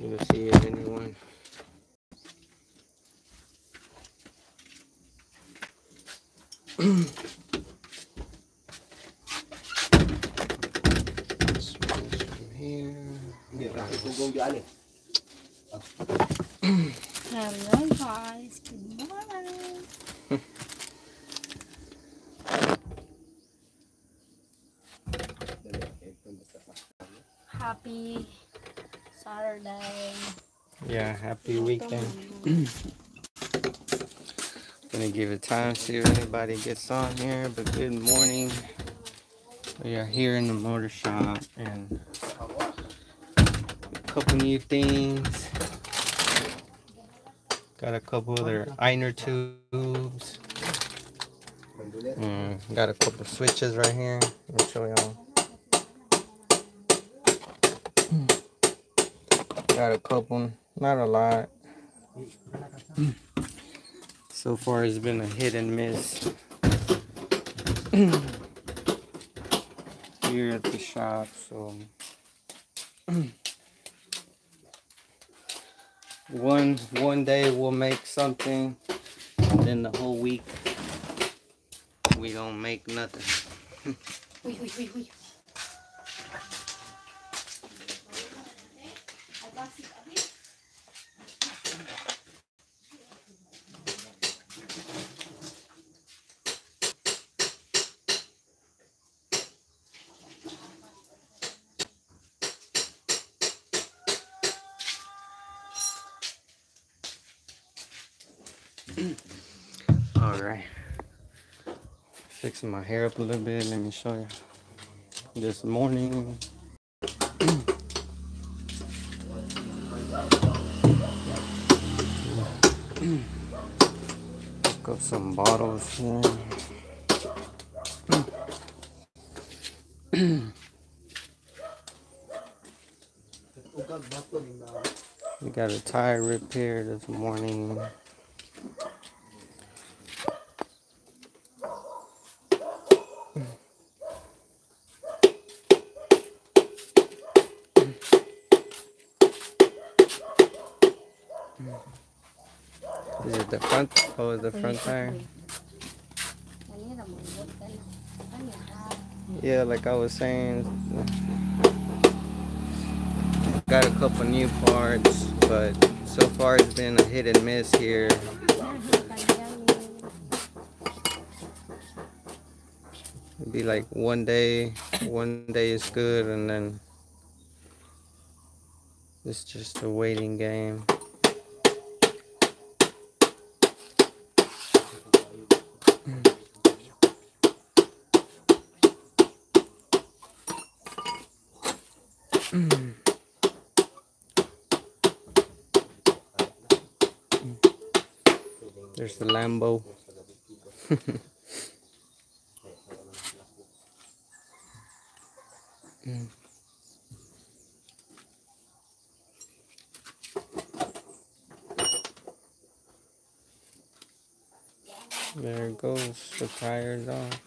You'll see if anyone. This one's from here. Hello guys, good morning. Happy Saturday. Yeah, happy weekend. Gonna give it time, see if anybody gets on here, but good morning. We are here in the motor shop and a couple new things. Got a couple other iron tubes. Got a couple switches right here. Let me show y'all. Got a couple, not a lot. So far it's been a hit and miss here at the shop. So one day we'll make something, and then the whole week we don't make nothing. All right, fixing my hair up a little bit. Let me show you this morning. Pick up some bottles here. We got a tire repair this morning. Is it the front? Oh, the front tire? Yeah, like I was saying, got a couple new parts, but so far it's been a hit and miss here. It'd be like one day is good, and then it's just a waiting game. There's the Lambo. There it goes, the tires off.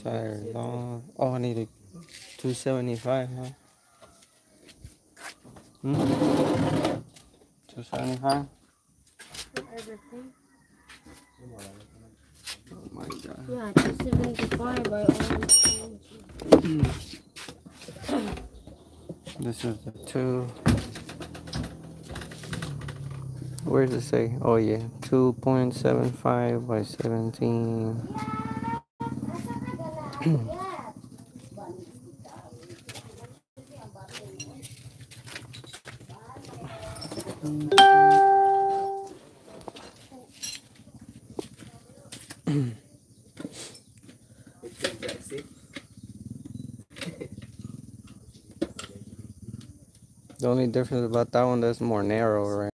Tires off. Oh, I need a 275, huh? 275? Everything. Oh my god. Yeah, 275 by all. This is the 2. Where does it say? Oh yeah, 2.75 by 17. The only difference about that one, that's more narrow, right?